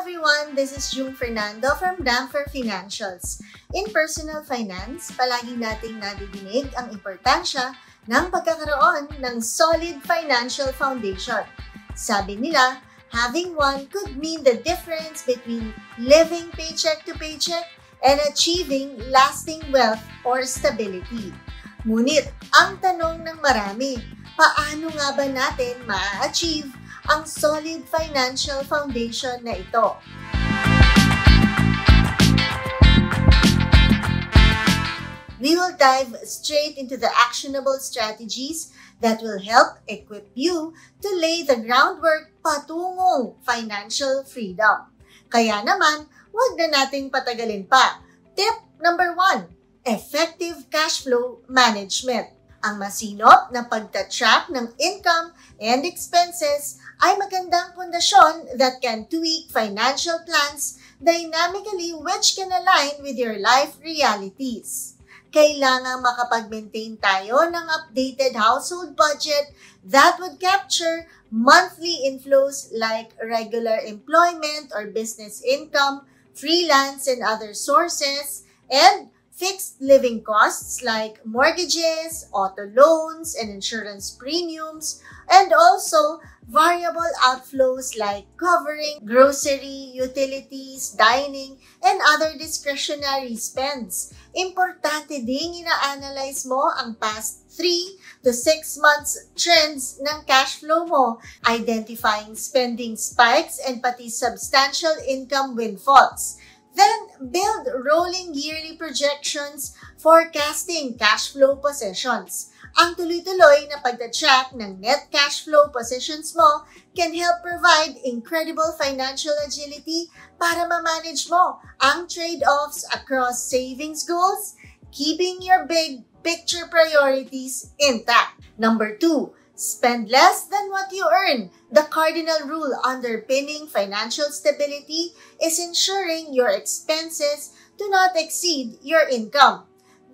everyone! This is Jung Fernando from Damfer Financials. In personal finance, palagi nating nadidinig ang importansya ng pagkakaroon ng solid financial foundation. Sabi nila, having one could mean the difference between living paycheck to paycheck and achieving lasting wealth or stability. Ngunit, ang tanong ng marami, paano nga ba natin ma-achieve ang solid financial foundation na ito? We will dive straight into the actionable strategies that will help equip you to lay the groundwork patungong financial freedom. Kaya naman, huwag na nating patagalin pa. Tip number 1, effective cash flow management. Ang masinop na pagtatrack ng income and expenses ay magandang pundasyon that can tweak financial plans dynamically which can align with your life realities. Kailangan makapag-maintain tayo ng updated household budget that would capture monthly inflows like regular employment or business income, freelance and other sources, and fixed living costs like mortgages, auto loans, and insurance premiums, and also variable outflows like covering grocery, utilities, dining, and other discretionary spends. Importante ding ina-analyze mo ang past 3 to 6 months trends ng cash flow mo, identifying spending spikes and pati substantial income windfalls. Then, build rolling yearly projections forecasting cash flow positions. Ang tuloy-tuloy na pagtatrack ng net cash flow positions mo can help provide incredible financial agility para ma-manage mo ang trade-offs across savings goals, keeping your big picture priorities intact. Number 2, spend less than what you earn. The cardinal rule underpinning financial stability is ensuring your expenses do not exceed your income.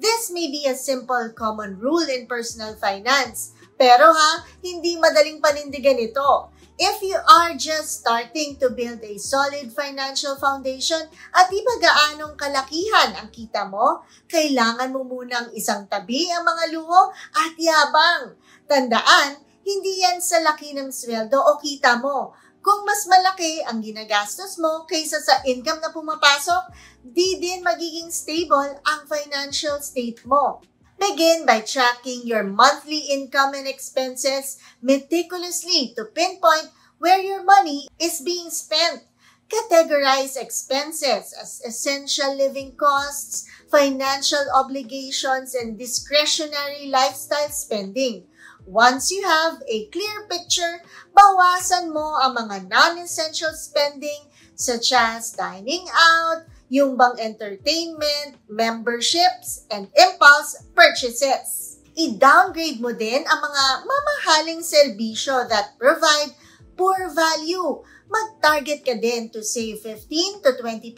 This may be a simple common rule in personal finance, pero hindi madaling panindigan ito. If you are just starting to build a solid financial foundation at di pa gaanong kalakihan ang kita mo, kailangan mo munang isang tabi ang mga luho at yabang. Tandaan, hindi yan sa laki ng sweldo o kita mo. Kung mas malaki ang ginagastos mo kaysa sa income na pumapasok, di din magiging stable ang financial state mo. Begin by tracking your monthly income and expenses meticulously to pinpoint where your money is being spent. Categorize expenses as essential living costs, financial obligations, and discretionary lifestyle spending. Once you have a clear picture, bawasan mo ang mga non-essential spending such as dining out, yung bang entertainment, memberships, and impulse purchases. I-downgrade mo din ang mga mamahaling serbisyo that provide poor value. Mag-target ka din to save 15 to 20%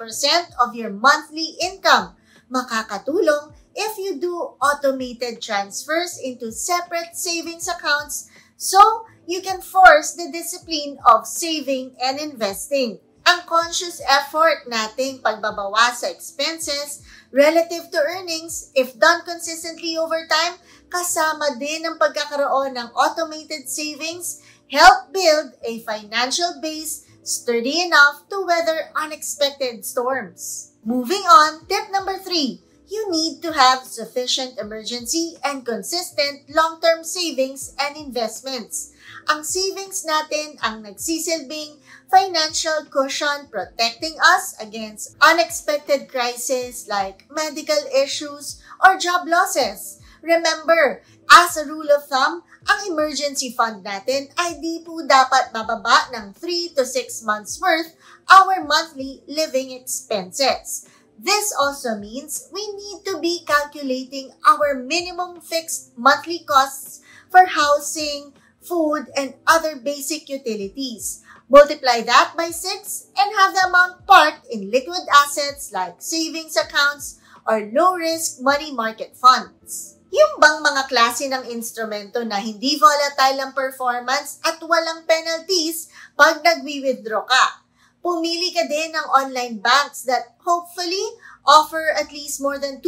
of your monthly income. Makakatulong if you do automated transfers into separate savings accounts so you can force the discipline of saving and investing. Ang conscious effort nating pagbabawas sa expenses relative to earnings, if done consistently over time, kasama din ang pagkakaroon ng automated savings, help build a financial base sturdy enough to weather unexpected storms. Moving on, tip number 3. You need to have sufficient emergency and consistent long-term savings and investments. Ang savings natin ang nagsisilbing financial cushion protecting us against unexpected crises like medical issues or job losses. Remember, as a rule of thumb, ang emergency fund natin ay di po dapat bababa ng 3 to 6 months worth our monthly living expenses. This also means we need to be calculating our minimum fixed monthly costs for housing, food, and other basic utilities. Multiply that by 6 and have the amount parked in liquid assets like savings accounts or low-risk money market funds. Yung bang mga klase ng instrumento na hindi volatile ang performance at walang penalties pag nagwi-withdraw ka? Pumili ka din ng online banks that hopefully offer at least more than 2%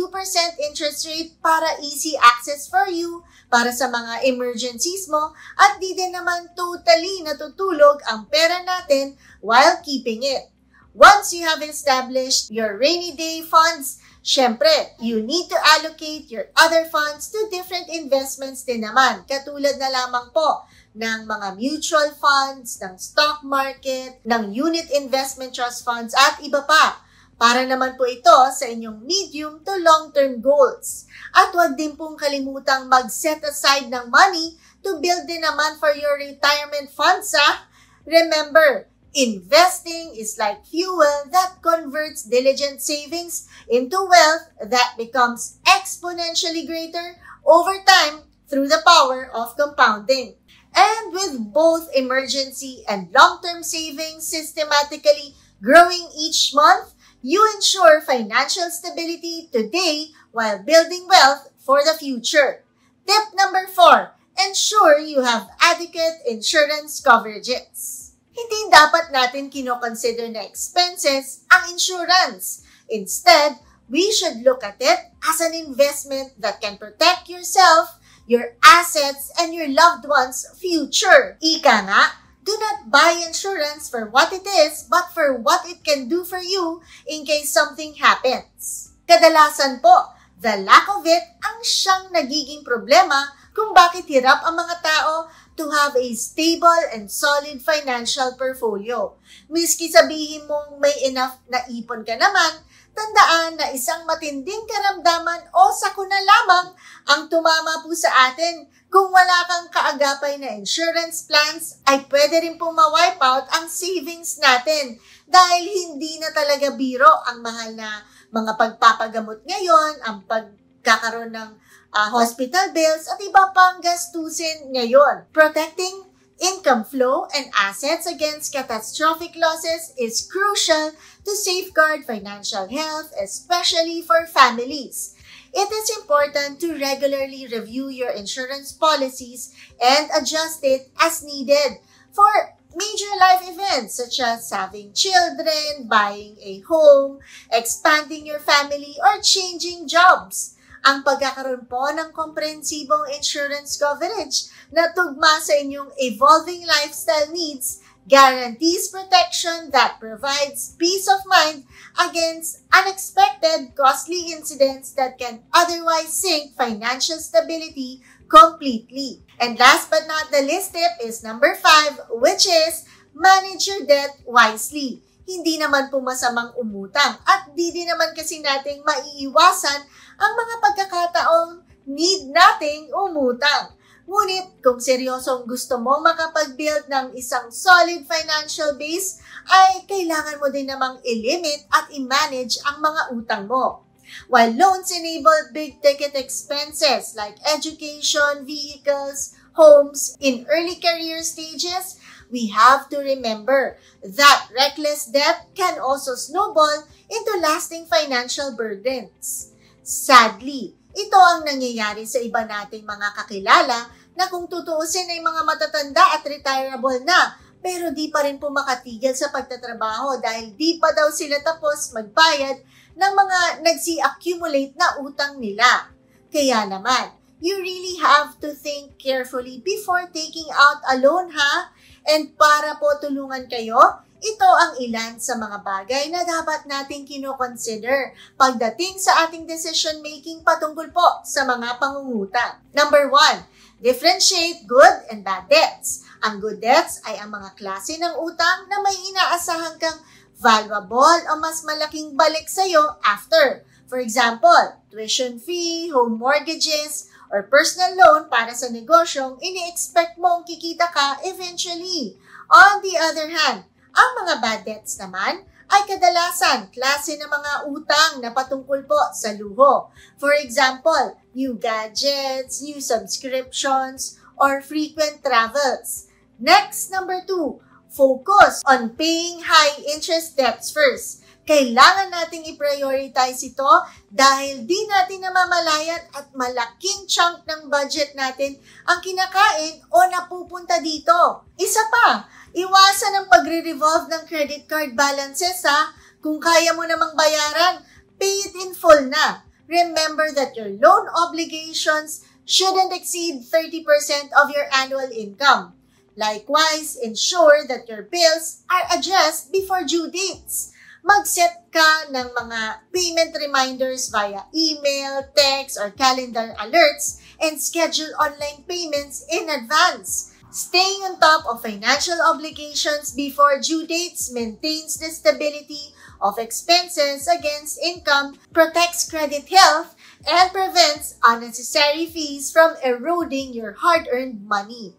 interest rate para easy access for you, para sa mga emergencies mo, at di din naman totally natutulog ang pera natin while keeping it. Once you have established your rainy day funds, syempre, you need to allocate your other funds to different investments din naman, katulad na lamang po ng mga mutual funds, ng stock market, ng unit investment trust funds, at iba pa. Para naman po ito sa inyong medium to long-term goals. At huwag din pong kalimutang mag-set aside ng money to build din naman for your retirement funds, ha? Remember, investing is like fuel that converts diligent savings into wealth that becomes exponentially greater over time through the power of compounding. And with both emergency and long-term savings systematically growing each month, you ensure financial stability today while building wealth for the future. Tip number 4, ensure you have adequate insurance coverages. Hindi dapat natin kinoconsider na expenses ang insurance. Instead, we should look at it as an investment that can protect yourself, your assets, and your loved ones' future. Ika nga, do not buy insurance for what it is, but for what it can do for you in case something happens. Kadalasan po, the lack of it ang siyang nagiging problema kung bakit hirap ang mga tao to have a stable and solid financial portfolio. Miski sabihin mong may enough na ipon ka naman, tandaan na isang matinding karamdaman o sakuna lamang ang tumama po sa atin. Kung wala kang kaagapay na insurance plans, ay pwede rin pong ma-wipe out ang savings natin dahil hindi na talaga biro ang mahal na mga pagpapagamot ngayon, ang pagkakaroon ng hospital bills at iba pang gastusin ngayon. Protecting income flow and assets against catastrophic losses is crucial to safeguard financial health, especially for families. It is important to regularly review your insurance policies and adjust it as needed for major life events such as having children, buying a home, expanding your family, or changing jobs. Ang pagkakaroon po ng komprehensibong insurance coverage na tugma sa inyong evolving lifestyle needs guarantees protection that provides peace of mind against unexpected costly incidents that can otherwise sink financial stability completely. And last but not the least tip is number 5, which is manage your debt wisely. Hindi naman po masamang umutang at di din naman kasi nating maiiwasan ang mga pagkakataong need nating umutang. Ngunit kung seryosong gusto mo makapag-build ng isang solid financial base, ay kailangan mo din namang i-limit at i-manage ang mga utang mo. While loans enable big-ticket expenses like education, vehicles, homes in early career stages, we have to remember that reckless debt can also snowball into lasting financial burdens. Sadly, ito ang nangyayari sa iba nating mga kakilala na kung tutuusin ay mga matatanda at retirable na, pero di pa rin po makatigil sa pagtatrabaho dahil di pa daw sila tapos magbayad ng mga nagsi-accumulate na utang nila. Kaya naman, you really have to think carefully before taking out a loan, ha? And para po tulungan kayo, ito ang ilan sa mga bagay na dapat nating kinoconsider pagdating sa ating decision-making patungkol po sa mga pangungutang. Number 1, differentiate good and bad debts. Ang good debts ay ang mga klase ng utang na may inaasahan kang valuable o mas malaking balik sa'yo after. For example, tuition fee, home mortgages, or personal loan para sa negosyong ini-expect mong kikita ka eventually. On the other hand, ang mga bad debts naman ay kadalasan klase ng mga utang na patungkol po sa luho. For example, new gadgets, new subscriptions, or frequent travels. Next, number 2, focus on paying high-interest debts first. Kailangan nating i-prioritize ito dahil di natin namamalayan at malaking chunk ng budget natin ang kinakain o napupunta dito. Isa pa, Iwasan ang pagre-revolve ng credit card balances ha. Kung kaya mo namang bayaran, pay it in full na. Remember that your loan obligations shouldn't exceed 30% of your annual income. Likewise, ensure that your bills are addressed before due dates. Mag-set ka ng mga payment reminders via email, text, or calendar alerts and schedule online payments in advance. Staying on top of financial obligations before due dates maintains the stability of expenses against income, protects credit health, and prevents unnecessary fees from eroding your hard-earned money.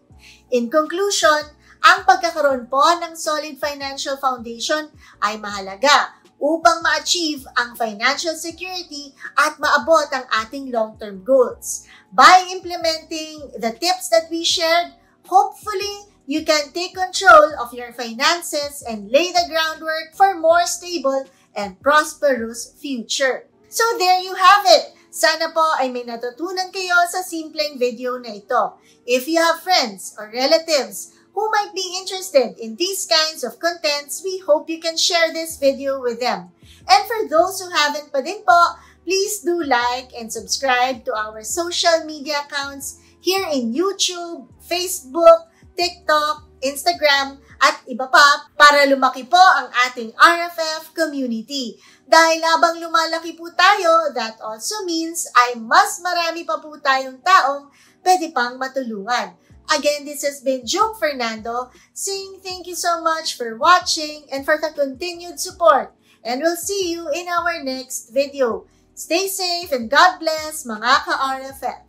In conclusion, ang pagkakaroon po ng solid financial foundation ay mahalaga upang ma-achieve ang financial security at maabot ang ating long-term goals. By implementing the tips that we shared, hopefully, you can take control of your finances and lay the groundwork for more stable and prosperous future. So there you have it! Sana po ay may natutunan kayo sa simpleng video na ito. If you have friends or relatives who might be interested in these kinds of contents, we hope you can share this video with them. And for those who haven't pa din po, please do like and subscribe to our social media accounts here in YouTube, Facebook, TikTok, Instagram, at iba pa para lumaki po ang ating RFF community. Dahil habang lumalaki po tayo, that also means ay mas marami pa po tayong taong pwede pang matulungan. Again, this has been Jung Fernando saying thank you so much for watching and for the continued support. And we'll see you in our next video. Stay safe and God bless mga ka-RFF!